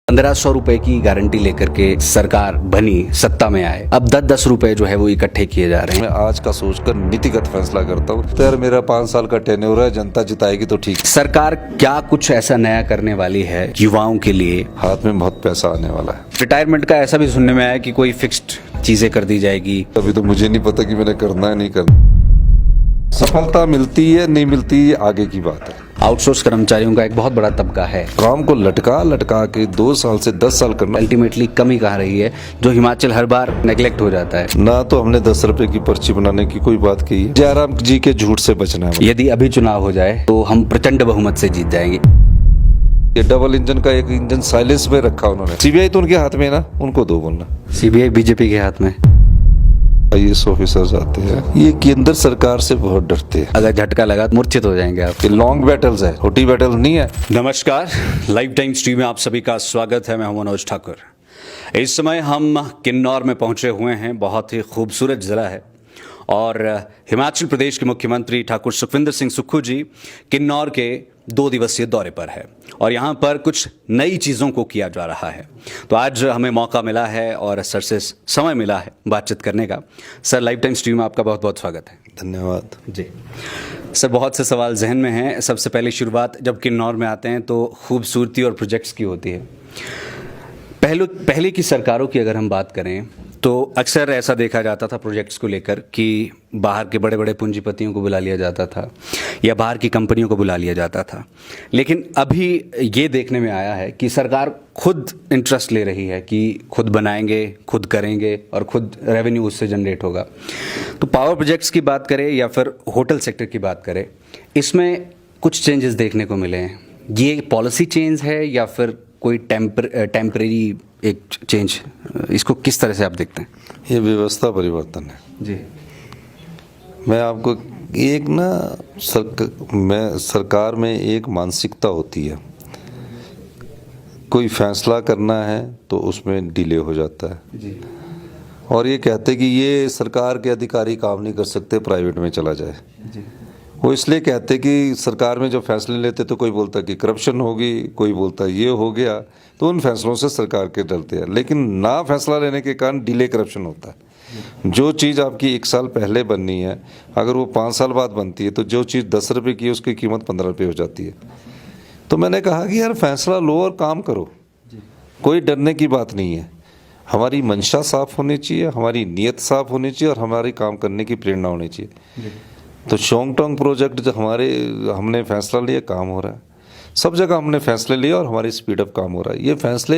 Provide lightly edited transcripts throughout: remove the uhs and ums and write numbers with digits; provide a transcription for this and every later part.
1500 रुपए की गारंटी लेकर के सरकार बनी, सत्ता में आए, अब 10-10 रुपए जो है वो इकट्ठे किए जा रहे हैं। मैं आज का सोचकर नीतिगत फैसला करता हूँ। तो यार मेरा 5 साल का टेन्योर है, जनता जिताएगी तो ठीक। सरकार क्या कुछ ऐसा नया करने वाली है युवाओं के लिए? हाथ में बहुत पैसा आने वाला है। रिटायरमेंट का ऐसा भी सुनने में आया कि कोई फिक्स्ड चीजें कर दी जाएगी। अभी तो मुझे नहीं पता कि मैंने करना है नहीं करना। सफलता मिलती है नहीं मिलती ये आगे की बात है। आउटसोर्स कर्मचारियों का एक बहुत बड़ा तबका है। काम को लटका के 2 साल से 10 साल करना अल्टीमेटली कमी कहाँ रही है जो हिमाचल हर बार नेग्लेक्ट हो जाता है। ना। तो हमने 10 रुपए की पर्ची बनाने की कोई बात की है। जयराम जी के झूठ से बचना है। यदि अभी चुनाव हो जाए तो हम प्रचंड बहुमत से जीत जाएंगे। ये डबल इंजन का एक इंजन साइलेंस में रखा उन्होंने। सीबीआई तो उनके हाथ में है ना, उनको दो बोलना। सीबीआई बीजेपी के हाथ में। आईएएस ऑफिसर्स आते हैं, ये केंद्र सरकार से बहुत डरते हैं। अगर झटका लगा तो मूर्छित हो जाएंगे आप। ये लॉन्ग बैटल्स है, छोटी बैटल नहीं है। नमस्कार, लाइव टाइम स्ट्रीम में आप सभी का स्वागत है। मैं हूं मनोज ठाकुर। इस समय हम किन्नौर में पहुंचे हुए हैं। बहुत ही खूबसूरत जिला है और हिमाचल प्रदेश के मुख्यमंत्री ठाकुर सुखविंदर सिंह सुक्खू जी किन्नौर के 2 दिवसीय दौरे पर है और यहाँ पर कुछ नई चीज़ों को किया जा रहा है। तो आज हमें मौका मिला है और सर से समय मिला है बातचीत करने का। सर, लाइव टाइम स्ट्रीम में आपका बहुत बहुत स्वागत है। धन्यवाद जी सर, बहुत से सवाल जहन में हैं। सबसे पहले शुरुआत जब किन्नौर में आते हैं तो खूबसूरती और प्रोजेक्ट्स की होती है। पहले की सरकारों की अगर हम बात करें तो अक्सर ऐसा देखा जाता था प्रोजेक्ट्स को लेकर कि बाहर के बड़े बड़े पूंजीपतियों को बुला लिया जाता था या बाहर की कंपनियों को बुला लिया जाता था। लेकिन अभी ये देखने में आया है कि सरकार खुद इंटरेस्ट ले रही है कि खुद बनाएंगे, खुद करेंगे और खुद रेवेन्यू उससे जनरेट होगा। तो पावर प्रोजेक्ट्स की बात करें या फिर होटल सेक्टर की बात करें, इसमें कुछ चेंजेस देखने को मिले हैं। ये पॉलिसी चेंज है या फिर कोई टेम्परेरी एक चेंज? इसको किस तरह से आप देखते हैं? ये व्यवस्था परिवर्तन है जी। मैं आपको एक सरकार में एक मानसिकता होती है। कोई फैसला करना है तो उसमें डिले हो जाता है जी। और ये कहते कि ये सरकार के अधिकारी काम नहीं कर सकते, प्राइवेट में चला जाए। जी। वो इसलिए कहते कि सरकार में जो फैसले लेते तो कोई बोलता कि करप्शन होगी, कोई बोलता ये हो गया, तो उन फैसलों से सरकार के डरते हैं। लेकिन ना फैसला लेने के कारण डिले करप्शन होता है। जो चीज़ आपकी 1 साल पहले बननी है, अगर वो 5 साल बाद बनती है तो जो चीज़ 10 रुपये की है उसकी कीमत 15 रुपये हो जाती है। तो मैंने कहा कि यार फैसला लो और काम करो, कोई डरने की बात नहीं है। हमारी मंशा साफ होनी चाहिए, हमारी नीयत साफ होनी चाहिए और हमारी काम करने की प्रेरणा होनी चाहिए। तो शोंगटोंग प्रोजेक्ट जो हमने फैसला लिया, काम हो रहा है। सब जगह हमने फैसले लिए और हमारी स्पीड अप काम हो रहा है। ये फैसले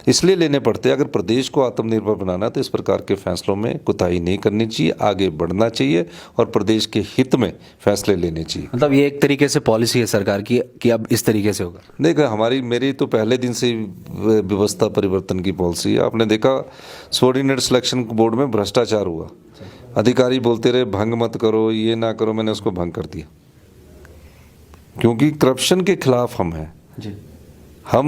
इसलिए लेने पड़ते हैं, अगर प्रदेश को आत्मनिर्भर बनाना है तो इस प्रकार के फैसलों में कोताही नहीं करनी चाहिए, आगे बढ़ना चाहिए और प्रदेश के हित में फैसले लेने चाहिए। मतलब ये एक तरीके से पॉलिसी है सरकार की कि अब इस तरीके से होगा। देखा, मेरी तो पहले दिन से व्यवस्था परिवर्तन की पॉलिसी है। आपने देखा सबऑर्डिनेट सिलेक्शन बोर्ड में भ्रष्टाचार हुआ, अधिकारी बोलते रहे भंग मत करो, ये ना करो, मैंने उसको भंग कर दिया क्योंकि करप्शन के खिलाफ हम हैं जी। हम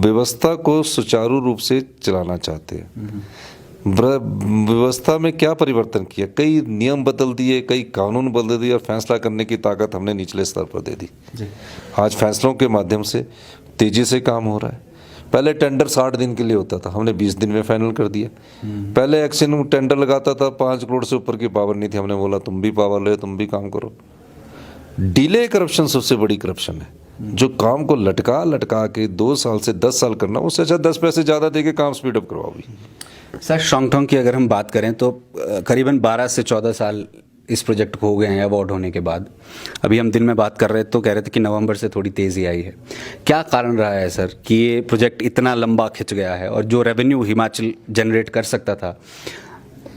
व्यवस्था को सुचारू रूप से चलाना चाहते हैं। व्यवस्था में क्या परिवर्तन किया? कई नियम बदल दिए, कई कानून बदल दिए और फैसला करने की ताकत हमने निचले स्तर पर दे दी जी। आज फैसलों के माध्यम से तेजी से काम हो रहा है। पहले टेंडर 60 दिन के लिए होता था, हमने 20 दिन में फाइनल कर दिया। पहले एक्शन टेंडर लगाता था, 5 करोड़ से ऊपर की पावर नहीं थी, हमने बोला तुम भी पावर ले, तुम भी काम करो। डिले करप्शन सबसे बड़ी करप्शन है, जो काम को लटका के 2 साल से 10 साल करना, उससे अच्छा 10 पैसे ज़्यादा देके काम स्पीड अप करवाओ भी। सर, शोंगटोंग की अगर हम बात करें तो करीबन 12 से 14 साल इस प्रोजेक्ट को हो गए हैं अवार्ड होने के बाद। अभी हम दिन में बात कर रहे तो कह रहे थे कि नवंबर से थोड़ी तेज़ी आई है। क्या कारण रहा है सर कि ये प्रोजेक्ट इतना लंबा खिंच गया है और जो रेवेन्यू हिमाचल जनरेट कर सकता था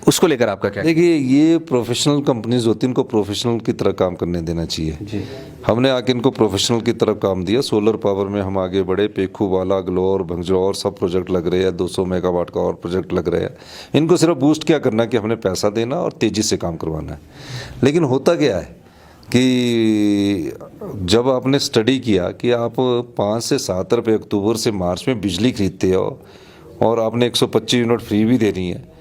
उसको लेकर आपका क्या? देखिए, ये प्रोफेशनल कंपनीज होती हैं, इनको प्रोफेशनल की तरह काम करने देना चाहिए जी। हमने आके इनको प्रोफेशनल की तरफ काम दिया। सोलर पावर में हम आगे बढ़े, पेखू वाला, ग्लोर, भंगजौर सब प्रोजेक्ट लग रहे हैं, 200 मेगावाट का और प्रोजेक्ट लग रहे हैं। इनको सिर्फ बूस्ट क्या करना कि हमने पैसा देना और तेज़ी से काम करवाना है। लेकिन होता क्या है कि जब आपने स्टडी किया कि आप 5 से 7 रुपये अक्टूबर से मार्च में बिजली खरीदते हो और आपने 125 यूनिट फ्री भी देनी है,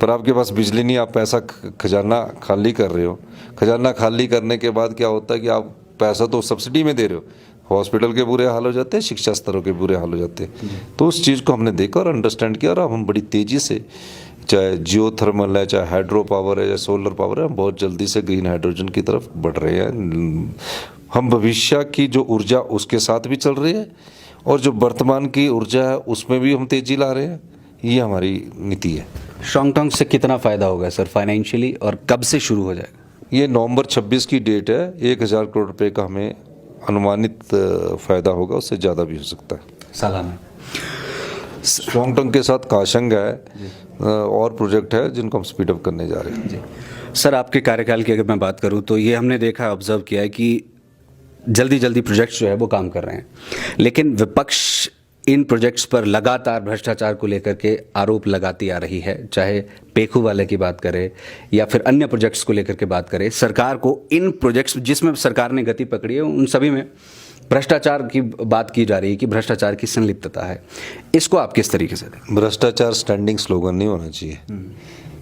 पर आपके पास बिजली नहीं, आप पैसा खजाना खाली कर रहे हो। खजाना खाली करने के बाद क्या होता है कि आप पैसा तो सब्सिडी में दे रहे हो हॉस्पिटल के बुरे हाल हो जाते हैं, शिक्षा स्तरों के बुरे हाल हो जाते हैं। तो उस चीज़ को हमने देखा और अंडरस्टैंड किया, और अब हम बड़ी तेज़ी से, चाहे जियो थर्मल है, चाहे हाइड्रो पावर है, चाहे सोलर पावर है, हम बहुत जल्दी से ग्रीन हाइड्रोजन की तरफ बढ़ रहे हैं। हम भविष्य की जो ऊर्जा उसके साथ भी चल रहे हैं, और जो वर्तमान की ऊर्जा है उसमें भी हम तेज़ी ला रहे हैं। ये हमारी नीति है। शॉन्गटोंग से कितना फ़ायदा होगा सर फाइनेंशियली, और कब से शुरू हो जाएगा? ये नवंबर 26 की डेट है। 1000 करोड़ रुपए का हमें अनुमानित फ़ायदा होगा, उससे ज़्यादा भी हो सकता है सालाना। शॉन्गटोंग के साथ काशंग है, और प्रोजेक्ट है जिनको हम स्पीड अप करने जा रहे हैं। सर आपके कार्यकाल की अगर मैं बात करूं तो ये हमने देखा, ऑब्जर्व किया है कि जल्दी जल्दी प्रोजेक्ट्स जो है वो काम कर रहे हैं, लेकिन विपक्ष इन प्रोजेक्ट्स पर लगातार भ्रष्टाचार को लेकर के आरोप लगाती आ रही है। चाहे पेखू वाले की बात करें या फिर अन्य प्रोजेक्ट्स को लेकर के बात करें, सरकार को इन प्रोजेक्ट्स जिसमें सरकार ने गति पकड़ी है उन सभी में भ्रष्टाचार की बात की जा रही है कि भ्रष्टाचार की संलिप्तता है। इसको आप किस तरीके से देखें? भ्रष्टाचार स्टैंडिंग स्लोगन नहीं होना चाहिए।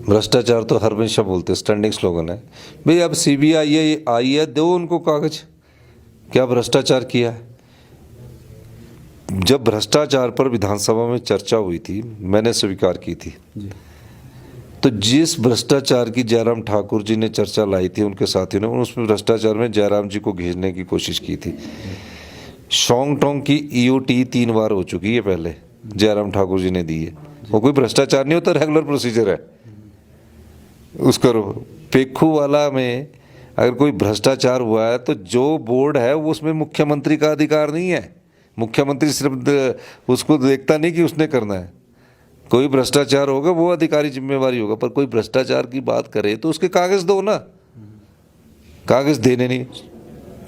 भ्रष्टाचार तो हर हमेशा बोलते हैं, स्टैंडिंग स्लोगन है। भाई अब CBI आई है, दो उनको कागज, क्या भ्रष्टाचार किया है। जब भ्रष्टाचार पर विधानसभा में चर्चा हुई थी, मैंने स्वीकार की थी जी। तो जिस भ्रष्टाचार की जयराम ठाकुर जी ने चर्चा लाई थी, उनके साथियों ने उसमें भ्रष्टाचार में जयराम जी को घेरने की कोशिश की थी। शॉन्गटोंग की EOT 3 बार हो चुकी है, पहले जयराम ठाकुर जी ने दी है। वो कोई भ्रष्टाचार नहीं होता, रेगुलर प्रोसीजर है उसका। पेखू वाला में अगर कोई भ्रष्टाचार हुआ है तो जो बोर्ड है वो, उसमें मुख्यमंत्री का अधिकार नहीं है। मुख्यमंत्री सिर्फ उसको देखता नहीं कि उसने करना है। कोई भ्रष्टाचार होगा वो अधिकारी जिम्मेवारी होगा, पर कोई भ्रष्टाचार की बात करे तो उसके कागज दो ना, कागज देने नहीं।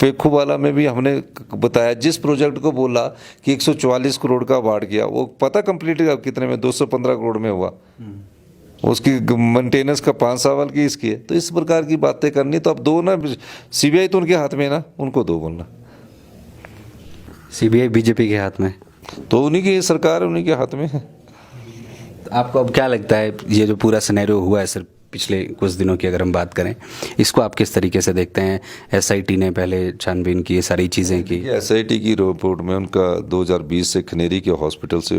पेखू वाला में भी हमने बताया, जिस प्रोजेक्ट को बोला कि 144 करोड़ का अवार्ड किया, वो पता कंप्लीट कितने में, 215 करोड़ में हुआ। उसकी मेंटेनेंस का 5 साल की इसकी है। तो इस प्रकार की बातें करनी तो अब दो ना, CBI तो उनके हाथ में है ना, उनको दो बोलना। CBI बीजेपी के हाथ में, तो उन्हीं की सरकार है, उन्हीं के हाथ में है। आपको अब क्या लगता है ये जो पूरा सिनेरियो हुआ है सर पिछले कुछ दिनों की अगर हम बात करें, इसको आप किस तरीके से देखते हैं? SIT ने पहले छानबीन की, ये सारी चीज़ें की। SIT की रिपोर्ट में उनका 2020 से खनेरी के हॉस्पिटल से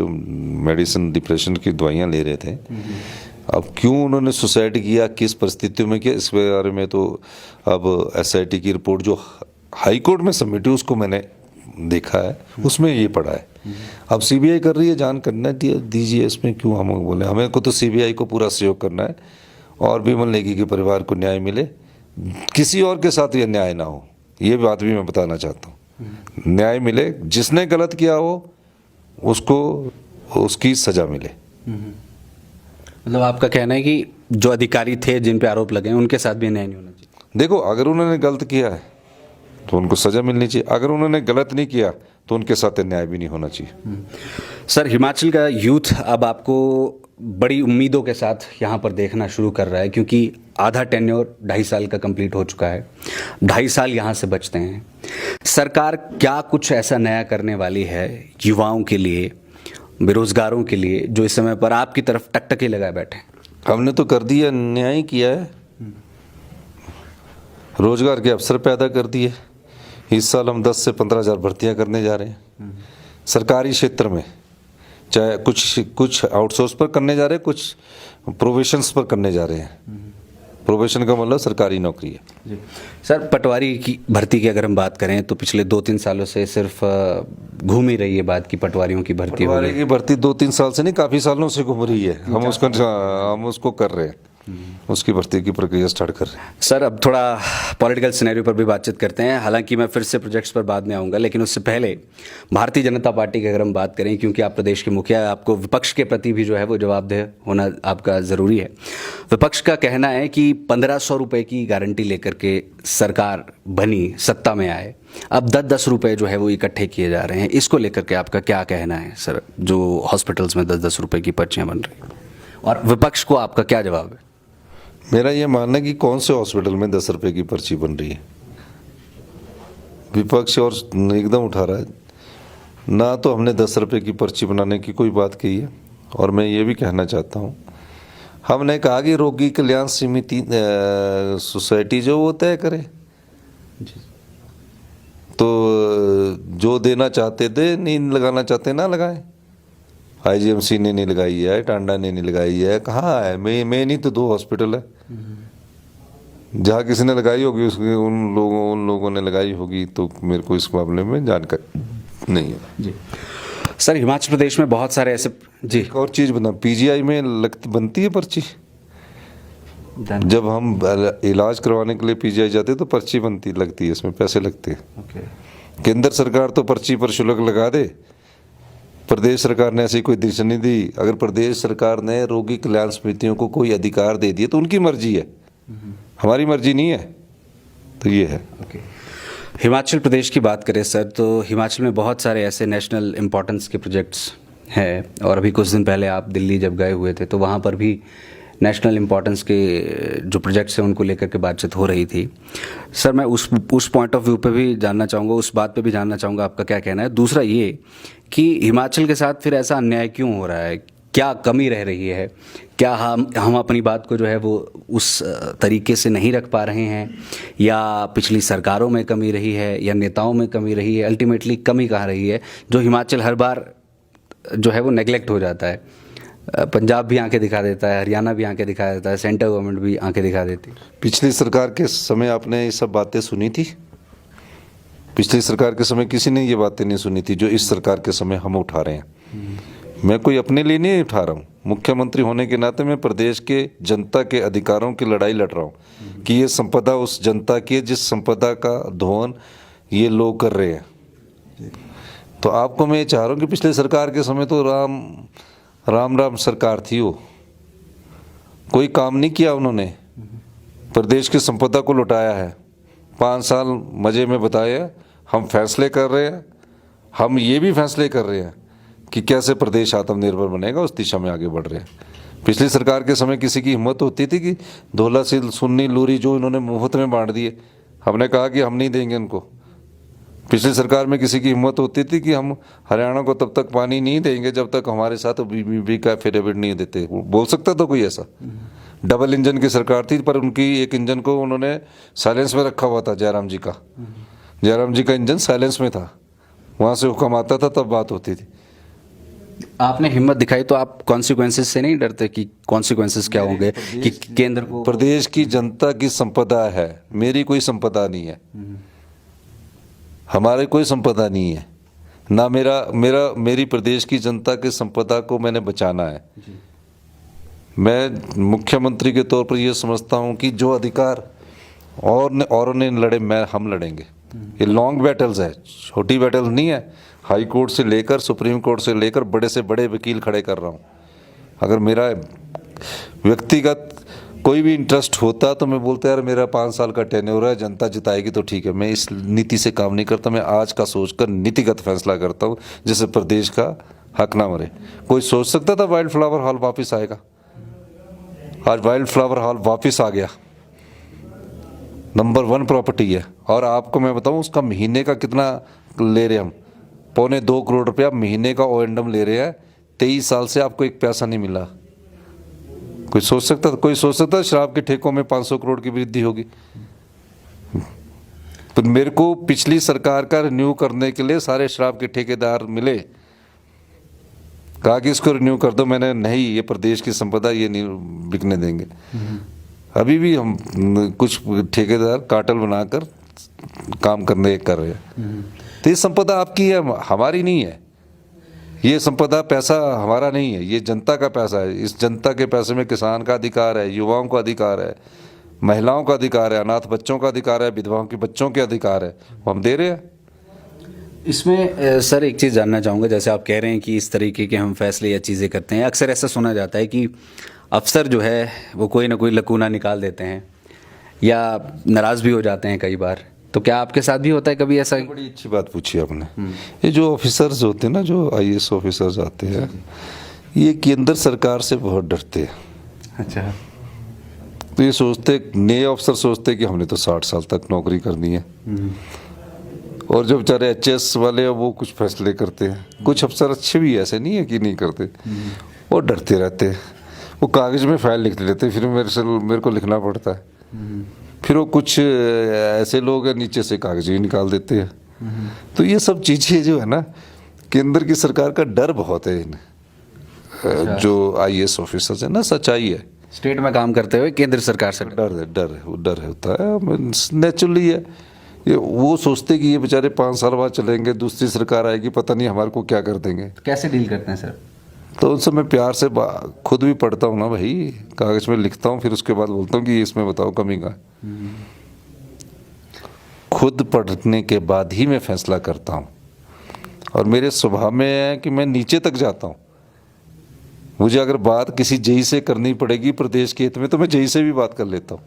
मेडिसिन डिप्रेशन की दवाइयाँ ले रहे थे। अब क्यों उन्होंने सुसाइड किया, किस परिस्थितियों में किया, इस बारे में तो अब SIT की रिपोर्ट जो हाई कोर्ट में सबमिट हुई उसको मैंने देखा है, उसमें ये पड़ा है। अब CBI कर रही है, जान करना दीजिए, इसमें क्यों हम बोले। हमें को तो CBI को पूरा सहयोग करना है, और विमल नेगी के परिवार को न्याय मिले, किसी और के साथ ये न्याय ना हो, ये बात भी मैं बताना चाहता हूँ। न्याय मिले, जिसने गलत किया हो उसको उसकी सजा मिले। मतलब आपका कहना है कि जो अधिकारी थे जिन पे आरोप लगे हैं उनके साथ भी न्याय नहीं होना चाहिए? देखो, अगर उन्होंने गलत किया है तो उनको सजा मिलनी चाहिए, अगर उन्होंने गलत नहीं किया तो उनके साथ न्याय भी नहीं होना चाहिए। सर हिमाचल का यूथ अब आपको बड़ी उम्मीदों के साथ यहाँ पर देखना शुरू कर रहा है, क्योंकि आधा टेन्योर 2.5 साल का कंप्लीट हो चुका है, 2.5 साल यहाँ से बचते हैं। सरकार क्या कुछ ऐसा नया करने वाली है युवाओं के लिए, बेरोजगारों के लिए, जो इस समय पर आपकी तरफ टकटकी लगाए बैठे? हमने तो कर दिया, न्याय किया है, रोजगार के अवसर पैदा कर दिए। इस साल हम 10 से 15 हज़ार भर्तियां करने जा रहे हैं सरकारी क्षेत्र में, चाहे कुछ आउटसोर्स पर करने जा रहे हैं, कुछ प्रोबेशंस पर करने जा रहे हैं। प्रोबेशन का मतलब सरकारी नौकरी है जी। सर पटवारी की भर्ती की अगर हम बात करें तो पिछले 2-3 सालों से सिर्फ घूम ही रही है बात की पटवारियों की भर्ती हो पटवारी की भर्ती 2-3 साल से नहीं, काफ़ी सालों से घूम रही है। हम उसको कर रहे हैं, उसकी भर्ती की प्रक्रिया स्टार्ट कर रहे हैं। सर अब थोड़ा पॉलिटिकल सिनेरियो पर भी बातचीत करते हैं, हालांकि मैं फिर से प्रोजेक्ट्स पर बाद में आऊँगा, लेकिन उससे पहले भारतीय जनता पार्टी की अगर हम बात करें, क्योंकि आप प्रदेश के मुखिया, आपको विपक्ष के प्रति भी जो है वो जवाबदेह होना आपका ज़रूरी है। विपक्ष का कहना है कि 1500 रुपये की गारंटी लेकर के सरकार बनी, सत्ता में आए, अब 10-10 रुपये जो है वो इकट्ठे किए जा रहे हैं। इसको लेकर के आपका क्या कहना है सर, जो हॉस्पिटल्स में 10-10 रुपये की पर्चियाँ बन रही हैं, और विपक्ष को आपका क्या जवाब है? मेरा ये मानना है कि कौन से हॉस्पिटल में 10 रुपये की पर्ची बन रही है। विपक्ष और एकदम उठा रहा है ना, तो हमने 10 रुपये की पर्ची बनाने की कोई बात कही है। और मैं ये भी कहना चाहता हूँ, हमने कहा कि रोगी कल्याण समिति सोसाइटी जो वो तय करे, तो जो देना चाहते थे, नहीं लगाना चाहते ना लगाए। आईजीएमसी ने नहीं लगाई है, टांडा ने नहीं लगाई है, कहाँ है? मैं नहीं तो 2 हॉस्पिटल है। जहाँ किसी ने लगाई होगी उसके उन लोगों ने लगाई होगी, तो मेरे को इस मामले में जानकारी नहीं है जी। सर, हिमाचल प्रदेश में बहुत सारे ऐसे जी एक और चीज़ बता, पीजीआई में बनती है पर्ची। जब हम इलाज करवाने के लिए पीजीआई जाते हैं तो पर्ची लगती है, इसमें पैसे लगते हैं। केंद्र सरकार तो पर्ची पर शुल्क लगा दे, प्रदेश सरकार ने ऐसी कोई दिशा नहीं दी। अगर प्रदेश सरकार ने रोगी कल्याण समितियों को कोई अधिकार दे दिए तो उनकी मर्जी है, हमारी मर्जी नहीं है। तो ये है। हिमाचल प्रदेश की बात करें सर, तो हिमाचल में बहुत सारे ऐसे नेशनल इम्पोर्टेंस के प्रोजेक्ट्स हैं, और अभी कुछ दिन पहले आप दिल्ली जब गए हुए थे तो वहाँ पर भी नेशनल इम्पोर्टेंस के जो प्रोजेक्ट्स हैं उनको लेकर के बातचीत हो रही थी। सर, मैं उस पॉइंट ऑफ व्यू पे भी जानना चाहूँगा, उस बात पे भी जानना चाहूँगा आपका क्या कहना है। दूसरा ये कि हिमाचल के साथ फिर ऐसा अन्याय क्यों हो रहा है, क्या कमी रह रही है? क्या हम अपनी बात को जो है वो उस तरीके से नहीं रख पा रहे हैं, या पिछली सरकारों में कमी रही है, या नेताओं में कमी रही है? अल्टीमेटली कमी कहाँ रही है जो हिमाचल हर बार जो है वो नेग्लेक्ट हो जाता है? पंजाब भी आंखें दिखा देता है, हरियाणा भी आंखें दिखा देता है, सेंट्रल गवर्नमेंट भी आंखें दिखा देती है। पिछली सरकार के समय आपने ये सब बातें सुनी थी? पिछली सरकार के समय किसी ने ये बातें नहीं सुनी थी जो इस सरकार के समय हम उठा रहे हैं। मैं कोई अपने लिए नहीं उठा रहा हूँ, मुख्यमंत्री होने के नाते मैं प्रदेश के जनता के अधिकारों की लड़ाई लड़ रहा हूँ कि ये संपदा उस जनता की है जिस संपदा का दोहन ये लोग कर रहे हैं। तो आपको मैं ये चाह रहा हूँ कि पिछले सरकार के समय तो राम सरकार थी, वो कोई काम नहीं किया उन्होंने, प्रदेश की संपदा को लुटाया है। 5 साल मज़े में बताया, हम फैसले कर रहे हैं, हम ये भी फैसले कर रहे हैं कि कैसे प्रदेश आत्मनिर्भर बनेगा, उस दिशा में आगे बढ़ रहे हैं। पिछली सरकार के समय किसी की हिम्मत होती थी कि धोला सिल सुन्नी लूरी जो इन्होंने मुफ्त में बांट दिए, हमने कहा कि हम नहीं देंगे उनको। पिछली सरकार में किसी की हिम्मत होती थी कि हम हरियाणा को तब तक पानी नहीं देंगे जब तक हमारे साथ बीबी का एफिडेविट नहीं देते। बोल सकता था कोई ऐसा? डबल इंजन की सरकार थी, पर उनकी एक इंजन को उन्होंने साइलेंस में रखा हुआ था। जयराम जी का इंजन साइलेंस में था, वहाँ से हुक्म आता था तब बात होती थी। आपने हिम्मत दिखाई तो आप कॉन्सिक्वेंसेस से नहीं डरते कि कॉन्सिक्वेंसेस क्या होंगे कि केंद्र को? प्रदेश की जनता की संपदा है, मेरी कोई संपदा नहीं है, हमारे कोई संपदा नहीं है ना। मेरी प्रदेश की जनता की संपदा को मैंने बचाना है। मैं मुख्यमंत्री के तौर पर यह समझता हूं कि जो अधिकार औरों ने लड़े, हम लड़ेंगे। ये लॉन्ग बैटल्स है, छोटी बैटल्स नहीं है। हाई कोर्ट से लेकर सुप्रीम कोर्ट से लेकर बड़े से बड़े वकील खड़े कर रहा हूँ। अगर मेरा व्यक्तिगत कोई भी इंटरेस्ट होता तो मैं बोलता यार मेरा 5 साल का टेन्योर है, जनता जिताएगी तो ठीक है। मैं इस नीति से काम नहीं करता, मैं आज का सोचकर नीतिगत फैसला करता हूँ जिससे प्रदेश का हक ना मरे। कोई सोच सकता था वाइल्ड फ्लावर हॉल वापस आएगा? आज वाइल्ड फ्लावर हॉल वापस आ गया, नंबर 1 प्रॉपर्टी है। और आपको मैं बताऊं उसका महीने का कितना ले रहे हम, 2.25 करोड़ रुपया महीने का O&M ले रहे हैं। 23 साल से आपको एक पैसा नहीं मिला। कोई सोच सकता शराब के ठेकों में 500 करोड़ की वृद्धि होगी? तो मेरे को पिछली सरकार का रिन्यू करने के लिए सारे शराब के ठेकेदार मिले, कहा कि इसको रिन्यू कर दो। मैंने नहीं, ये प्रदेश की संपदा, ये नहीं बिकने देंगे। अभी भी हम कुछ ठेकेदार कार्टेल बनाकर काम कर रहे हैं। तो ये संपदा आपकी है, हमारी नहीं है। ये संपदा पैसा हमारा नहीं है, ये जनता का पैसा है। इस जनता के पैसे में किसान का अधिकार है, युवाओं का अधिकार है, महिलाओं का अधिकार है, अनाथ बच्चों का अधिकार है, विधवाओं के बच्चों के अधिकार है, वो हम दे रहे हैं। इसमें सर एक चीज़ जानना चाहूँगा, जैसे आप कह रहे हैं कि इस तरीके के हम फैसले या चीज़ें करते हैं, अक्सर ऐसा सुना जाता है कि अफसर जो है वो कोई ना कोई लकूना निकाल देते हैं या नाराज़ भी हो जाते हैं कई बार। तो क्या आपके साथ भी होता है कभी ऐसा? बड़ी अच्छी बात पूछी आपने। ये जो ऑफिसर्स होते हैं ना, जो IAS ऑफिसर्स आते हैं, ये केंद्र सरकार से बहुत डरते हैं। अच्छा। तो ये सोचते, नए अफसर सोचते कि हमने तो 60 साल तक नौकरी करनी है। और जो बेचारे HS वाले हैं वो कुछ फैसले करते हैं। कुछ अफसर अच्छे भी, ऐसे नहीं है कि नहीं करते, वो डरते रहते हैं। वो कागज़ में फाइल लिख लेते हैं, फिर मेरे को लिखना पड़ता है। फिर वो कुछ ऐसे लोग हैं नीचे से कागज ही निकाल देते हैं। तो ये सब चीज़ें जो है ना, केंद्र की सरकार का डर बहुत है इन जो IAS ऑफिसर्स है ना, सच्चाई है। स्टेट में काम करते हुए केंद्र सरकार से डर होता है, नेचुरली है। ये वो सोचते कि ये बेचारे 5 साल बाद चलेंगे, दूसरी सरकार आएगी, पता नहीं हमारे को क्या कर देंगे। कैसे डील करते हैं सर? तो उनसे मैं प्यार से खुद भी पढ़ता हूँ ना भाई, कागज में लिखता हूँ, फिर उसके बाद बोलता हूँ कि इसमें बताओ कमी का। खुद पढ़ने के बाद ही मैं फैसला करता हूँ, और मेरे स्वभाव में है कि मैं नीचे तक जाता हूँ। मुझे अगर बात किसी जेई से करनी पड़ेगी प्रदेश के हित में, तो मैं जेई से भी बात कर लेता हूँ।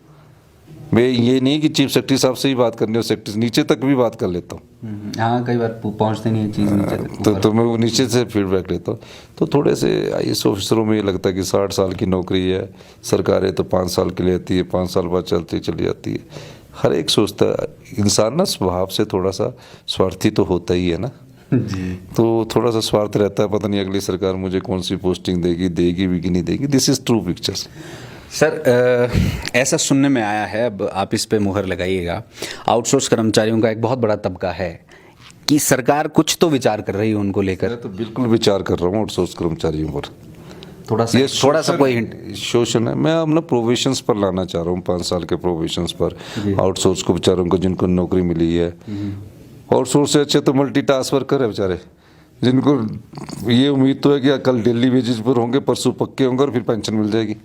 मैं ये नहीं कि चीफ सेक्रेटरी साहब से ही बात करनी हो, सेक्रेटरी नीचे तक भी बात कर लेता हूँ। हाँ, कई बार पहुँचते नहीं है चीज़ नीचे तक। तो मैं वो नीचे से फीडबैक लेता हूँ। तो थोड़े से IAS ऑफिसरों में ये लगता है कि 60 साल की नौकरी है, सरकारें तो 5 साल के लिए आती है, 5 साल बाद चलती चली जाती है। हर एक सोचता है, इंसान ना स्वभाव से थोड़ा सा स्वार्थी तो होता ही है ना जी। तो थोड़ा सा स्वार्थ रहता है, पता नहीं अगली सरकार मुझे कौन सी पोस्टिंग देगी भी कि नहीं देगी। This is true pictures. Sir, ऐसा सुनने में आया है, अब आप इस पे मुहर लगाइएगा, आउटसोर्स कर्मचारियों का एक बहुत बड़ा तबका है कि सरकार कुछ तो विचार कर रही है उनको लेकर। मैं तो बिल्कुल विचार कर रहा हूँ आउटसोर्स कर्मचारियों पर। थोड़ा सा कोई हिंट? शोषण है। मैं अपना प्रोविशंस पर लाना चाह रहा हूँ, 5 साल के प्रोविशंस पर आउटसोर्स को बेचारों को जिनको नौकरी मिली है। आउटसोर्स से अच्छे तो मल्टीटास्क वर्कर है बेचारे, जिनको ये उम्मीद तो है कि कल डेली वेजेस पर होंगे, परसों पक्के होंगे और फिर पेंशन मिल जाएगी।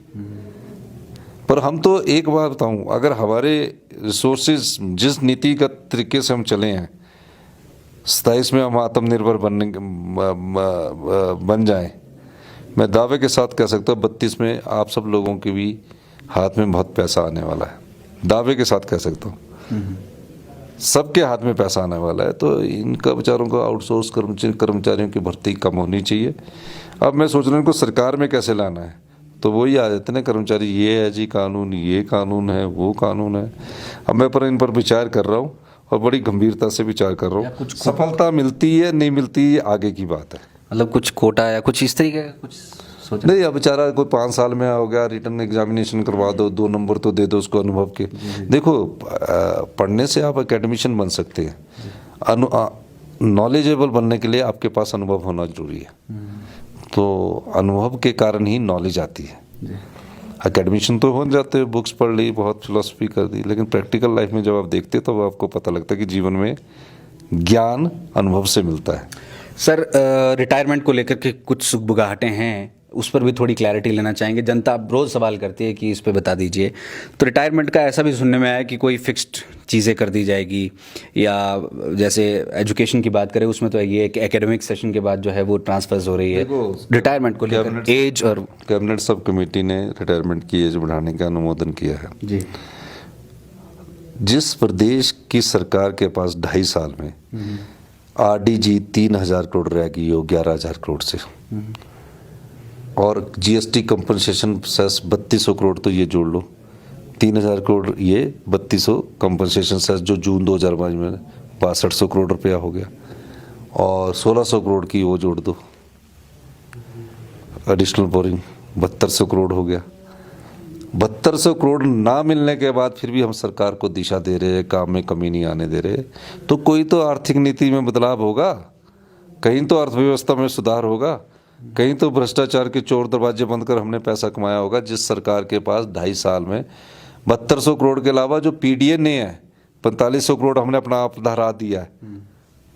पर हम तो एक बात बताऊं, अगर हमारे रिसोर्सेज जिस नीति का तरीके से हम चले हैं, 27 में हम आत्मनिर्भर बन जाएं, मैं दावे के साथ कह सकता हूँ 32 में आप सब लोगों के भी हाथ में बहुत पैसा आने वाला है। दावे के साथ कह सकता हूँ सबके हाथ में पैसा आने वाला है। तो इनका बेचारों को आउटसोर्स कर्मचारियों की भर्ती कम होनी चाहिए। अब मैं सोच रहा हूँ इनको सरकार में कैसे लाना है, तो वही आ जाते ना कर्मचारी, ये है जी कानून, ये कानून है, वो कानून है। अब मैं इन पर विचार कर रहा हूँ और बड़ी गंभीरता से विचार कर रहा हूँ। सफलता मिलती है नहीं मिलती है आगे की बात है। मतलब कुछ कोटा या कुछ इस तरीके का कुछ सोचा? नहीं, अब बेचारा कोई 5 साल में हो गया, रिटर्न एग्जामिनेशन करवा दो, 2 नंबर तो दे दो उसको अनुभव के। देखो, पढ़ने से आप एकेडमिशियन बन सकते हैं, नॉलेजेबल बनने के लिए आपके पास अनुभव होना जरूरी है। तो अनुभव के कारण ही नॉलेज आती है। एकेडमिशियन तो हो जाते हैं, बुक्स पढ़ ली, बहुत फिलोसफी कर दी, लेकिन प्रैक्टिकल लाइफ में जब आप देखते हो तो आपको पता लगता है कि जीवन में ज्ञान अनुभव से मिलता है। सर, रिटायरमेंट को लेकर के कुछ सुगबुगाहटें हैं, उस पर भी थोड़ी क्लैरिटी लेना चाहेंगे। जनता रोज़ सवाल करती है कि इस पे बता दीजिए। तो रिटायरमेंट का ऐसा भी सुनने में आया कि कोई फिक्स्ड चीज़ें कर दी जाएगी, या जैसे एजुकेशन की बात करें उसमें तो ये एकेडमिक सेशन के बाद जो है वो ट्रांसफर्स हो रही है। रिटायरमेंट को लेकर एज, और कैबिनेट सब कमेटी ने रिटायरमेंट की एज बढ़ाने का अनुमोदन किया है जी। जिस प्रदेश की सरकार के पास 2.5 साल में RDG 3,000 करोड़ रह गई हो 11,000 करोड़ से, और GST कंपनसेशन सेस 3200 करोड़, तो ये जोड़ लो 3,000 करोड़, ये 3200 कंपनसेशन सेस जो जून 2022 में 6200 करोड़ रुपया हो गया, और 1600 करोड़ की वो जोड़ दो एडिशनल बोरिंग, 7200 करोड़ हो गया। 7200 करोड़ ना मिलने के बाद फिर भी हम सरकार को दिशा दे रहे हैं, काम में कमी नहीं आने दे रहे, तो कोई तो आर्थिक नीति में बदलाव होगा, कहीं तो अर्थव्यवस्था में सुधार होगा, कहीं तो भ्रष्टाचार के चोर दरवाजे बंद कर हमने पैसा कमाया होगा। जिस सरकार के पास 2.5 साल में 7200 करोड़ के अलावा जो PDA ने है 4500 करोड़ हमने अपना आप धरा दिया है,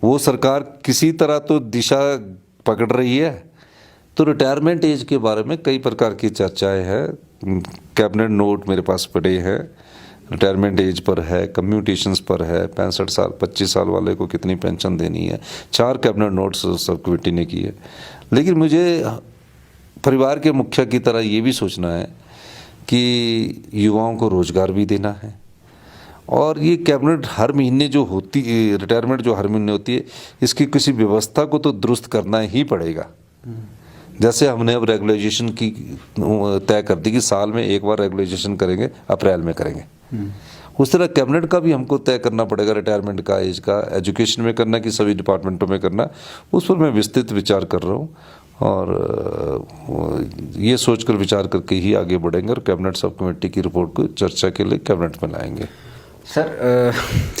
वो सरकार किसी तरह तो दिशा पकड़ रही है। तो रिटायरमेंट एज के बारे में कई प्रकार की चर्चाएं हैं, कैबिनेट नोट मेरे पास पड़े हैं, रिटायरमेंट एज पर है, कम्यूटेशंस पर है, 65 साल 25 साल वाले को कितनी पेंशन देनी है, 4 कैबिनेट नोट्स सब कमेटी ने किए। लेकिन मुझे परिवार के मुखिया की तरह ये भी सोचना है कि युवाओं को रोजगार भी देना है, और ये कैबिनेट हर महीने जो होती है, रिटायरमेंट जो हर महीने होती है, इसकी किसी व्यवस्था को तो दुरुस्त करना ही पड़ेगा। जैसे हमने अब रेगुलाइजेशन की तय कर दी कि साल में एक बार रेगुलाइजेशन करेंगे, अप्रैल में करेंगे, उस तरह कैबिनेट का भी हमको तय करना पड़ेगा रिटायरमेंट का एज का। एजुकेशन में करना कि सभी डिपार्टमेंटों में करना, उस पर मैं विस्तृत विचार कर रहा हूँ, और ये सोचकर विचार करके ही आगे बढ़ेंगे और कैबिनेट सब कमेटी की रिपोर्ट को चर्चा के लिए कैबिनेट में लाएंगे। सर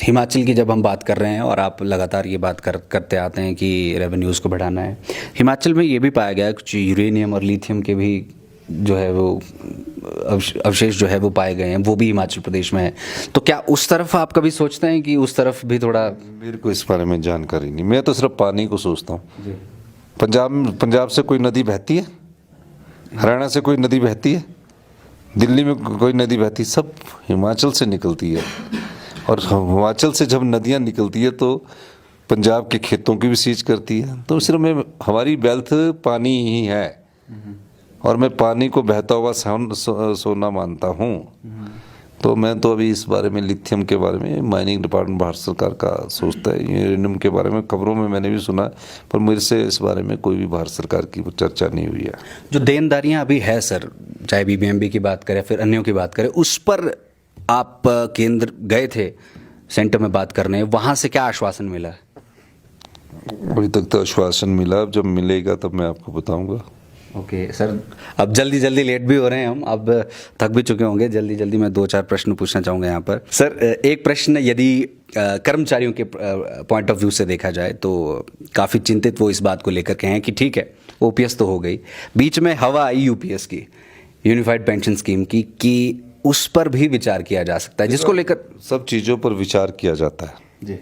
हिमाचल की जब हम बात कर रहे हैं और आप लगातार ये बात करते आते हैं कि रेवेन्यूज़ को बढ़ाना है, हिमाचल में ये भी पाया गया है कुछ यूरेनियम और लिथियम के भी जो है वो अवशेष जो है वो पाए गए हैं, वो भी हिमाचल प्रदेश में है। तो क्या उस तरफ आप कभी सोचते हैं कि उस तरफ भी थोड़ा? मेरे को इस बारे में जानकारी नहीं, मैं तो सिर्फ पानी को सोचता हूँ। पंजाब से कोई नदी बहती है, हरियाणा से कोई नदी बहती है, दिल्ली में कोई नदी बहती है, सब हिमाचल से निकलती है। और हिमाचल से जब नदियाँ निकलती है तो पंजाब के खेतों की भी सींच करती है। तो सिर्फ मैं, हमारी वेल्थ पानी ही है और मैं पानी को बहता हुआ सोना मानता हूँ। तो मैं तो अभी इस बारे में, लिथियम के बारे में माइनिंग डिपार्टमेंट भारत सरकार का सोचता है, यूरेनियम के बारे में खबरों में मैंने भी सुना, पर मेरे से इस बारे में कोई भी भारत सरकार की चर्चा नहीं हुई है। जो देनदारियां अभी है सर, चाहे बीबीएमबी की बात करें फिर अन्यों की बात करें, उस पर आप केंद्र गए थे सेंटर में बात करने, वहाँ से क्या आश्वासन मिला? अभी तक तो आश्वासन मिला, अब जब मिलेगा तब मैं आपको बताऊँगा। ओके सर, अब जल्दी लेट भी हो रहे हैं हम, अब थक भी चुके होंगे। जल्दी मैं 2-4 प्रश्न पूछना चाहूँगा यहाँ पर। सर एक प्रश्न, यदि कर्मचारियों के पॉइंट ऑफ व्यू से देखा जाए तो काफ़ी चिंतित वो इस बात को लेकर के हैं कि ठीक है ओपीएस तो हो गई, बीच में हवा आई यूपीएस की, यूनिफाइड पेंशन स्कीम की, कि उस पर भी विचार किया जा सकता है, जिसको लेकर सब चीज़ों पर विचार किया जाता है जी।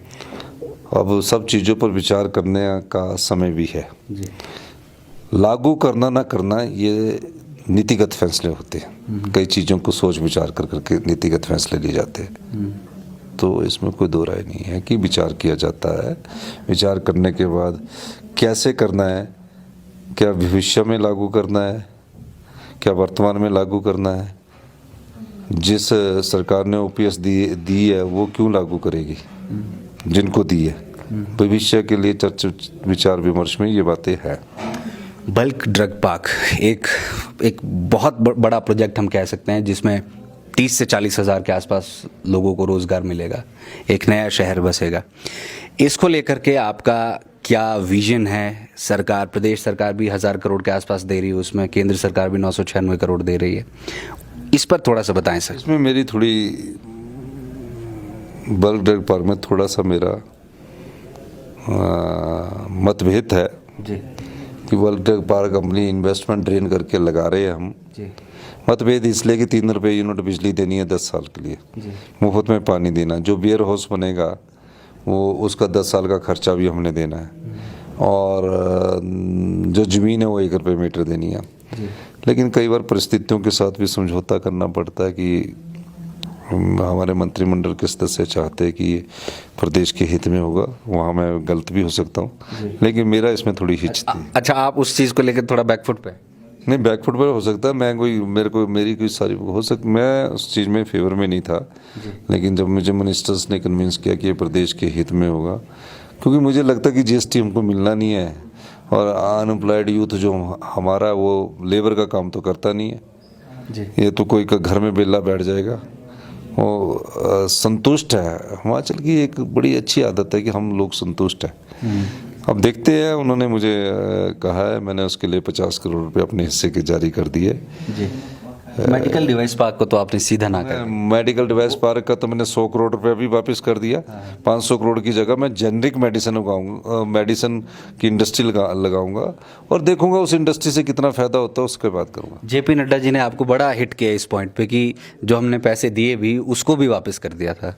अब सब चीज़ों पर विचार करने का समय भी है जी। लागू करना ना करना ये नीतिगत फैसले होते हैं। कई चीज़ों को सोच विचार कर करके नीतिगत फैसले लिए जाते हैं। तो इसमें कोई दो राय नहीं है कि विचार किया जाता है। विचार करने के बाद कैसे करना है, क्या भविष्य में लागू करना है, क्या वर्तमान में लागू करना है, जिस सरकार ने ओपीएस दी है वो क्यों लागू करेगी, जिनको दी है, भविष्य के लिए चर्चा विचार विमर्श में ये बातें हैं। बल्क ड्रग पार्क एक बहुत बड़ा प्रोजेक्ट हम कह सकते हैं, जिसमें 30 से 40 हज़ार के आसपास लोगों को रोज़गार मिलेगा, एक नया शहर बसेगा। इसको लेकर के आपका क्या विजन है? सरकार, प्रदेश सरकार भी 1000 करोड़ के आसपास दे रही है, उसमें केंद्र सरकार भी 996 करोड़ दे रही है, इस पर थोड़ा सा बताएं सर। इसमें मेरी थोड़ी बल्क ड्रग पार्क में थोड़ा सा मेरा मतभेद है जी। कि बल्क ड्रग पार्क अपनी इन्वेस्टमेंट ड्रेन करके लगा रहे हैं हम जी। मतभेद इसलिए कि 3 रुपये यूनिट बिजली देनी है 10 साल के लिए, मुफ्त में पानी देना, जो बियर हाउस बनेगा वो उसका 10 साल का खर्चा भी हमने देना है, और जो ज़मीन है वो 1 रुपये मीटर देनी है। लेकिन कई बार परिस्थितियों के साथ भी समझौता करना पड़ता है कि हमारे मंत्रिमंडल के सदस्य चाहते हैं कि ये प्रदेश के हित में होगा, वहाँ मैं गलत भी हो सकता हूँ, लेकिन मेरा इसमें थोड़ी हिचक थी। अच्छा, आप उस चीज़ को लेकर थोड़ा बैकफुट पे? नहीं, बैकफुट पर हो सकता है, मैं कोई मेरी कोई सारी हो सकता, मैं उस चीज़ में फेवर में नहीं था, लेकिन जब मुझे मिनिस्टर्स ने कन्विंस किया कि ये प्रदेश के हित में होगा, क्योंकि मुझे लगता है कि जीएसटी हमको मिलना नहीं है, और अनएम्प्लॉयड यूथ जो हमारा वो लेबर का काम तो करता नहीं है जी। ये तो कोई का घर में बेला बैठ जाएगा, वो संतुष्ट है। हिमाचल की एक बड़ी अच्छी आदत है कि हम लोग संतुष्ट हैं। अब देखते हैं, उन्होंने मुझे कहा है, मैंने उसके लिए 50 करोड़ रुपए अपने हिस्से के जारी कर दिए जी। मेडिकल डिवाइस पार्क को तो आपने सीधा ना कर? मेडिकल डिवाइस पार्क का तो मैंने 100 करोड़ रुपए अभी वापस कर दिया। 500 करोड़ की जगह मैं जेनरिक मेडिसिन उगाऊंगा, मेडिसिन की इंडस्ट्री लगाऊंगा, और देखूंगा उस इंडस्ट्री से कितना फायदा होता है, उसके बाद करूंगा। जेपी नड्डा जी ने आपको बड़ा हिट किया इस पॉइंट पे कि जो हमने पैसे दिए भी उसको भी वापस कर दिया था।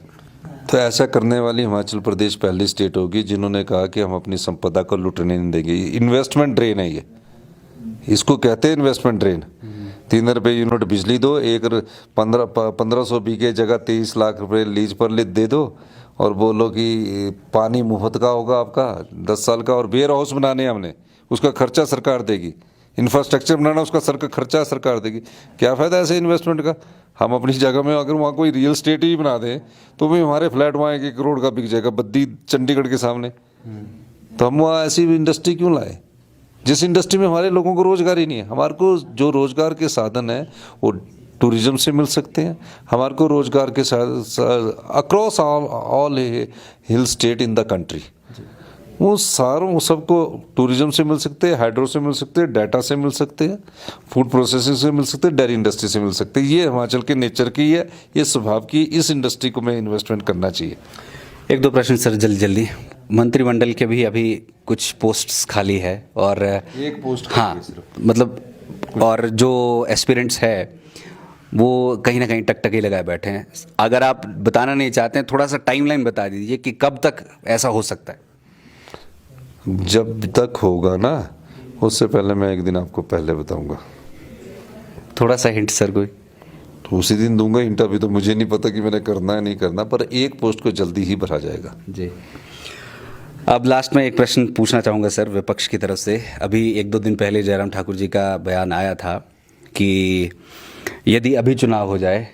तो ऐसा करने वाली हिमाचल प्रदेश पहली स्टेट होगी जिन्होंने कहा कि हम अपनी संपदा को लुटने नहीं देंगे। इन्वेस्टमेंट ड्रेन है ये, इसको कहते हैं इन्वेस्टमेंट ड्रेन। 3 रुपये यूनिट बिजली दो, 1500 बीघे जगह 23 लाख रुपए लीज पर दे दो, और बोलो कि पानी मुफ्त का होगा आपका 10 साल का, और वेयर हाउस बनाने हमने, उसका खर्चा सरकार देगी, इंफ्रास्ट्रक्चर बनाना उसका खर्चा सरकार देगी। क्या फ़ायदा ऐसे इन्वेस्टमेंट का? हम अपनी जगह में अगर वहाँ कोई रियल स्टेट ही बना दें तो भी हमारे फ्लैट वहाँ 1 करोड़ का बिक जाएगा, बद्दी चंडीगढ़ के सामने। तो हम वहाँ ऐसी इंडस्ट्री क्यों लाए जिस इंडस्ट्री में हमारे लोगों को रोज़गार ही नहीं है? हमारे को जो रोज़गार के साधन है वो टूरिज्म से मिल सकते हैं। हमारे को रोज़गार के साथ across all hill state in the country, वो सारों सबको टूरिज्म से मिल सकते हैं, हाइड्रो से मिल सकते हैं, डाटा से मिल सकते हैं, फूड प्रोसेसिंग से मिल सकते हैं, डेयरी इंडस्ट्री से मिल सकते हैं। ये हिमाचल के नेचर की है, ये स्वभाव की, इस इंडस्ट्री को में इन्वेस्टमेंट करना चाहिए। एक दो प्रश्न सर जल्दी। मंत्रिमंडल के भी अभी कुछ पोस्ट्स खाली है और एक पोस्ट हाँ मतलब और जो एस्पिरेंट्स है वो कहीं ना कहीं टकटकी लगाए बैठे हैं। अगर आप बताना नहीं चाहते हैं, थोड़ा सा टाइमलाइन बता दीजिए कि कब तक ऐसा हो सकता है। जब तक होगा ना, उससे पहले मैं एक दिन आपको पहले बताऊंगा। थोड़ा सा हिंट सर कोई। तो उसी दिन दूंगा हिंट। अभी तो मुझे नहीं पता कि मैंने करना है नहीं करना, पर एक पोस्ट को जल्दी ही भरा जाएगा जी। अब लास्ट में एक प्रश्न पूछना चाहूँगा सर विपक्ष की तरफ से। अभी एक दो दिन पहले जयराम ठाकुर जी का बयान आया था कि यदि अभी चुनाव हो जाए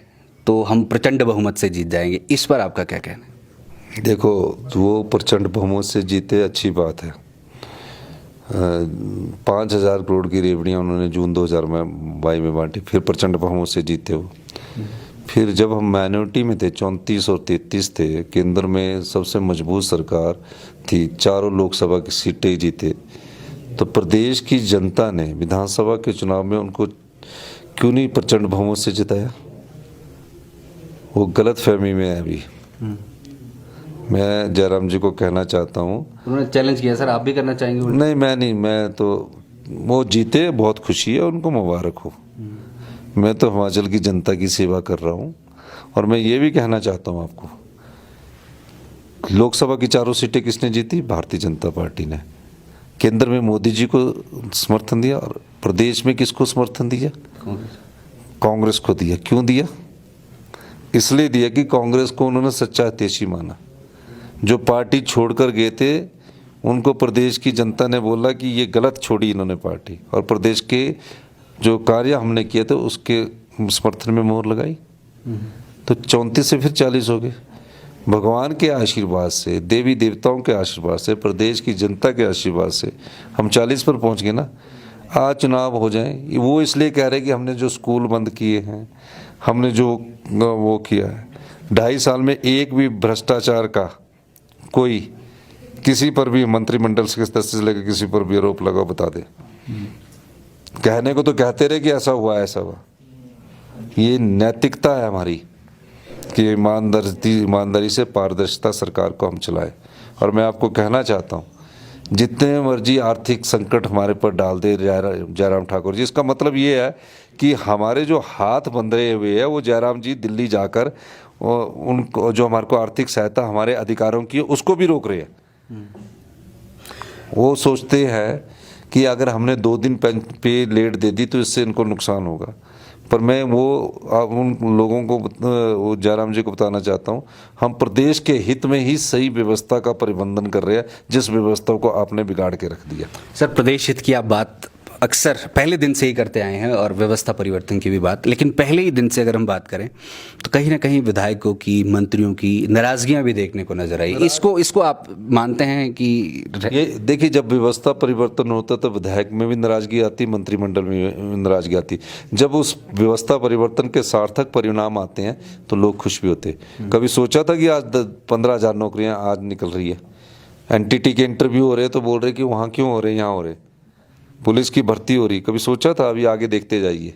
तो हम प्रचंड बहुमत से जीत जाएंगे। इस पर आपका क्या कहना है? देखो, वो प्रचंड बहुमत से जीते, अच्छी बात है। 5,000 करोड़ की रेवड़ियाँ उन्होंने जून 2022 में बांटी, फिर प्रचंड बहुमत से जीते वो। फिर जब हम माइनॉरिटी में थे, 34 और 33 थे, केंद्र में सबसे मजबूत सरकार थी, चारों लोकसभा की सीटें जीते, तो प्रदेश की जनता ने विधानसभा के चुनाव में उनको क्यों नहीं प्रचंड बहुमत से जिताया? वो गलत फहमी में है अभी। मैं जयराम जी को कहना चाहता हूँ, उन्होंने चैलेंज किया सर, आप भी करना चाहेंगे? नहीं मैं नहीं, मैं तो वो जीते, बहुत खुशी है, उनको मुबारक हो। मैं तो हिमाचल की जनता की सेवा कर रहा हूँ। और मैं ये भी कहना चाहता हूँ आपको, लोकसभा की चारों सीटें किसने जीती? भारतीय जनता पार्टी ने। केंद्र में मोदी जी को समर्थन दिया और प्रदेश में किसको समर्थन दिया? कांग्रेस को दिया। क्यों दिया? इसलिए दिया कि कांग्रेस को उन्होंने सच्चा हितैषी माना। जो पार्टी छोड़कर गए थे उनको प्रदेश की जनता ने बोला कि ये गलत छोड़ी इन्होंने पार्टी, और प्रदेश के जो कार्य हमने किए थे उसके समर्थन में मोहर लगाई। तो 34 से फिर 40 हो गए। भगवान के आशीर्वाद से, देवी देवताओं के आशीर्वाद से, प्रदेश की जनता के आशीर्वाद से हम 40 पर पहुंच गए ना। आज चुनाव हो जाए, वो इसलिए कह रहे कि हमने जो स्कूल बंद किए हैं, हमने जो वो किया है, 2.5 साल में एक भी भ्रष्टाचार का कोई किसी पर भी मंत्रिमंडल के स्तर से लेकर किसी पर भी आरोप लगा, बता दे। कहने को तो कहते रहे कि ऐसा हुआ ऐसा हुआ। ये नैतिकता है हमारी कि ईमानदारी से, पारदर्शिता सरकार को हम चलाएं। और मैं आपको कहना चाहता हूँ, जितने मर्जी आर्थिक संकट हमारे पर डाल दे जयराम ठाकुर जी, इसका मतलब ये है कि हमारे जो हाथ बंधे हुए हैं वो जयराम जी दिल्ली जाकर उनको जो हमारे को आर्थिक सहायता हमारे अधिकारों की उसको भी रोक रहे हैं। वो सोचते हैं कि अगर हमने 2 दिन पे लेट दे दी तो इससे इनको नुकसान होगा। पर मैं वो उन लोगों को, जयराम जी को बताना चाहता हूँ, हम प्रदेश के हित में ही सही व्यवस्था का प्रबंधन कर रहे हैं, जिस व्यवस्था को आपने बिगाड़ के रख दिया। सर, प्रदेश हित की आप बात अक्सर पहले दिन से ही करते आए हैं और व्यवस्था परिवर्तन की भी बात, लेकिन पहले ही दिन से अगर हम बात करें तो कहीं ना कहीं विधायकों की, मंत्रियों की नाराजगियां भी देखने को नजर आई। इसको आप मानते हैं कि ये देखिए, जब व्यवस्था परिवर्तन होता तो विधायक में भी नाराजगी आती, मंत्रिमंडल में नाराजगी आती। जब उस व्यवस्था परिवर्तन के सार्थक परिणाम आते हैं तो लोग खुश भी होते। कभी सोचा था कि आज 15,000 नौकरियां आज निकल रही है? एनटीटी के इंटरव्यू हो रहे तो बोल रहे कि वहाँ क्यों हो रहे, यहाँ हो रहे। पुलिस की भर्ती हो रही, कभी सोचा था? अभी आगे देखते जाइए।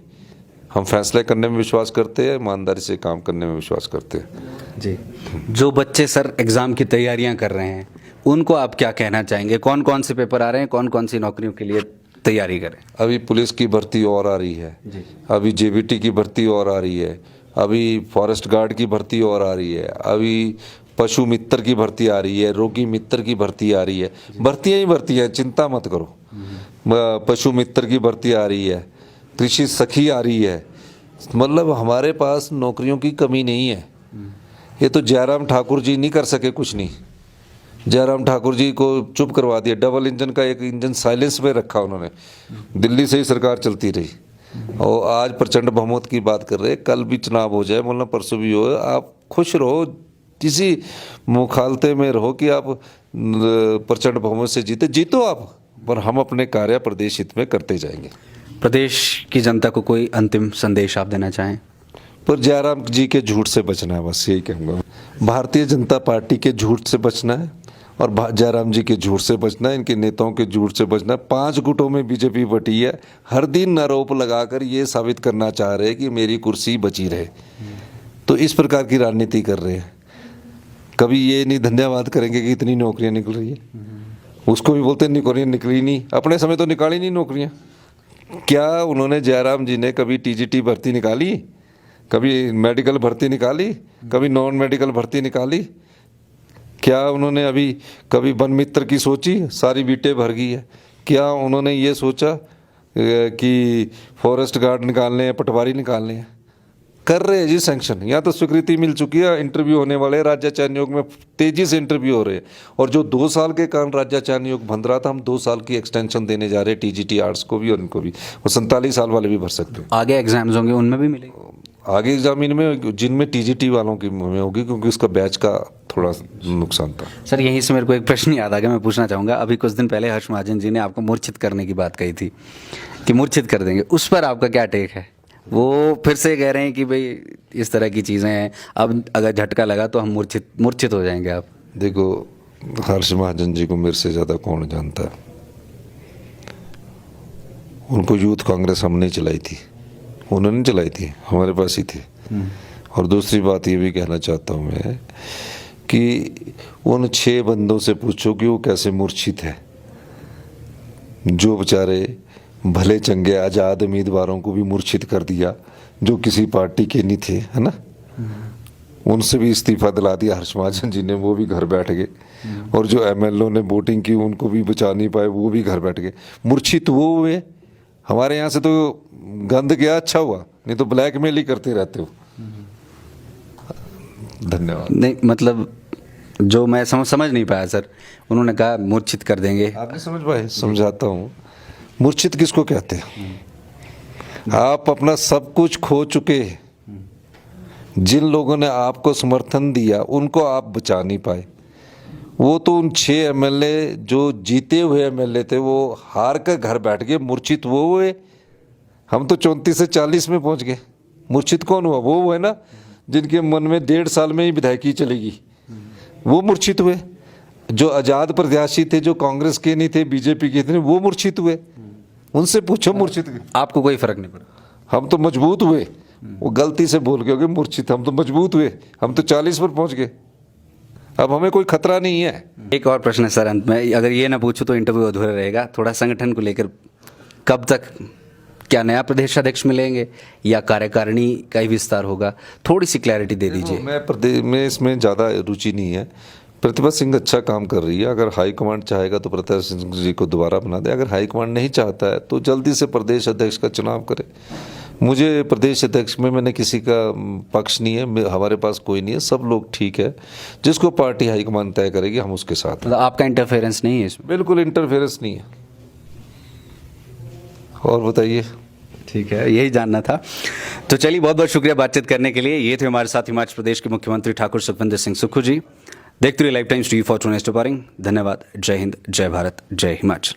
हम फैसले करने में विश्वास करते हैं, ईमानदारी से काम करने में विश्वास करते हैं जी। जो बच्चे सर एग्ज़ाम की तैयारियां कर रहे हैं उनको आप क्या कहना चाहेंगे? कौन कौन से पेपर आ रहे हैं, कौन कौन सी नौकरियों के लिए तैयारी करें? अभी पुलिस की भर्ती और आ रही है, अभी जेबीटी की भर्ती और आ रही है, अभी फॉरेस्ट गार्ड की भर्ती और आ रही है, अभी पशु मित्र की भर्ती आ रही है, रोगी मित्र की भर्ती आ रही है। भर्तियाँ ही भर्तियाँ, चिंता मत करो। पशु मित्र की भर्ती आ रही है, कृषि सखी आ रही है। मतलब हमारे पास नौकरियों की कमी नहीं है। ये तो जयराम ठाकुर जी नहीं कर सके कुछ नहीं। जयराम ठाकुर जी को चुप करवा दिया। डबल इंजन का एक इंजन साइलेंस में रखा उन्होंने, दिल्ली से ही सरकार चलती रही। और आज प्रचंड बहुमत की बात कर रहे हैं। कल भी चुनाव हो जाए, मतलब परसों भी हो, आप खुश रहो, किसी मुखालते में रहो कि आप प्रचंड बहुमत से जीतो आप, पर हम अपने कार्य प्रदेश हित में करते जाएंगे। प्रदेश की जनता को कोई अंतिम संदेश आप देना चाहें? पर जयराम जी के झूठ से बचना है, बस यही कहूँगा। भारतीय जनता पार्टी के झूठ से बचना है और जयराम जी के झूठ से बचना है, इनके नेताओं के झूठ से बचना है। 5 गुटों में बीजेपी बटी है, हर दिन आरोप लगाकर ये साबित करना चाह रहे हैं कि मेरी कुर्सी बची रहे। तो इस प्रकार की राजनीति कर रहे हैं। कभी ये नहीं धन्यवाद करेंगे कि इतनी नौकरियां निकल रही है, उसको भी बोलते हैं नौकरियां निकली नहीं, अपने समय तो निकाली नहीं नौकरियां। क्या उन्होंने, जयराम जी ने कभी टीजीटी भर्ती निकाली, कभी मेडिकल भर्ती निकाली, कभी नॉन मेडिकल भर्ती निकाली? क्या उन्होंने अभी कभी वन मित्र की सोची? सारी बीटें भर गई है। क्या उन्होंने ये सोचा कि फॉरेस्ट गार्ड निकालने हैं, पटवारी निकालने हैं? कर रहे हैं जी सैंक्शन। यहाँ तो स्वीकृति मिल चुकी है, इंटरव्यू होने वाले हैं। राज्य चयन आयोग में तेजी से इंटरव्यू हो रहे हैं। और जो 2 साल के कारण राज्य चयन आयोग बंद रहा था, हम 2 साल की एक्सटेंशन देने जा रहे हैं टीजीटी आर्ट्स को भी और इनको भी। और 47 साल वाले भी भर सकते हैं। आगे एग्जाम्स होंगे उनमें भी मिलेगी? आगे एग्जाम इनमें, जिनमें टीजीटी वालों की में होगी, क्योंकि उसका बैच का थोड़ा नुकसान था। सर यहीं से मेरे को एक प्रश्न याद आ गया, मैं पूछना चाहूँगा। अभी कुछ दिन पहले हर्ष महाजन जी ने आपको मूर्छित करने की बात कही थी कि मूर्छित कर देंगे, उस पर आपका क्या टेक है? वो फिर से कह रहे हैं कि भाई इस तरह की चीज़ें हैं, अब अगर झटका लगा तो हम मूर्छित हो जाएंगे। आप देखो, हर्ष महाजन जी को मेरे से ज़्यादा कौन जानता है। उनको यूथ कांग्रेस हमने चलाई थी, उन्होंने चलाई थी, हमारे पास ही थी। और दूसरी बात ये भी कहना चाहता हूँ मैं कि उन 6 बंदों से पूछो कि वो कैसे मूर्छित है, जो बेचारे भले चंगे आज़ाद उम्मीदवारों को भी मूर्छित कर दिया, जो किसी पार्टी के नहीं थे, है ना। उनसे भी इस्तीफा दिला दिया हर्ष महाजन जी ने, वो भी घर बैठ गए। और जो एमएलओ ने वोटिंग की उनको भी बचा नहीं पाए, वो भी घर बैठ गए। मूर्छित वो हुए। हमारे यहाँ से तो गंद गया, अच्छा हुआ, नहीं तो ब्लैकमेल ही करते रहते हो। धन्यवाद। नहीं मतलब जो मैं समझ नहीं पाया सर, उन्होंने कहा मूर्छित कर देंगे। आपने समझ पाए? समझाता हूँ। मूर्छित किसको कहते हैं? आप अपना सब कुछ खो चुके, जिन लोगों ने आपको समर्थन दिया उनको आप बचा नहीं पाए। वो तो उन 6 एमएलए जो जीते हुए एमएलए थे, वो हार कर घर बैठ गए। मूर्छित वो हुए। हम तो 34 से 40 में पहुंच गए। मूर्छित कौन हुआ? वो हुए ना जिनके मन में 1.5 साल में ही विधायकी चलेगी, वो मूर्छित हुए। जो आज़ाद प्रत्याशी थे, जो कांग्रेस के नहीं थे, बीजेपी के थे, वो मूर्छित हुए। उनसे पूछो मूर्छित। आपको कोई फर्क नहीं पड़ा? हम तो मजबूत हुए। वो गलती से बोल गए मूर्छित, हम तो मजबूत हुए। हम तो 40 पर पहुंच गए। अब हमें कोई खतरा नहीं है। एक और प्रश्न है सर अंत में, अगर ये ना पूछूं तो इंटरव्यू अधूरा रहेगा। थोड़ा संगठन को लेकर, कब तक, क्या नया प्रदेश अध्यक्ष मिलेंगे या कार्यकारिणी का ही विस्तार होगा? थोड़ी सी क्लैरिटी दे दीजिए। मैं प्रदेश में इसमें ज़्यादा रुचि नहीं है। प्रतिभा सिंह अच्छा काम कर रही है। अगर हाईकमांड चाहेगा तो प्रतिभा सिंह जी को दोबारा बना दे। अगर हाईकमांड नहीं चाहता है तो जल्दी से प्रदेश अध्यक्ष का चुनाव करे। मुझे प्रदेश अध्यक्ष में मैंने किसी का पक्ष नहीं है, हमारे पास कोई नहीं है, सब लोग ठीक है। जिसको पार्टी हाईकमान तय करेगी हम उसके साथ। मतलब आपका इंटरफेरेंस नहीं है इसमें? बिल्कुल इंटरफेरेंस नहीं है। और बताइए। ठीक है, यही जानना था। तो चलिए, बहुत बहुत शुक्रिया बातचीत करने के लिए। ये थे हमारे साथ हिमाचल प्रदेश के मुख्यमंत्री ठाकुर सुखविंदर सिंह सुक्खू जी। देखते रहिए life times TV for true news. धन्यवाद। जय हिंद, जय भारत, जय हिमाचल।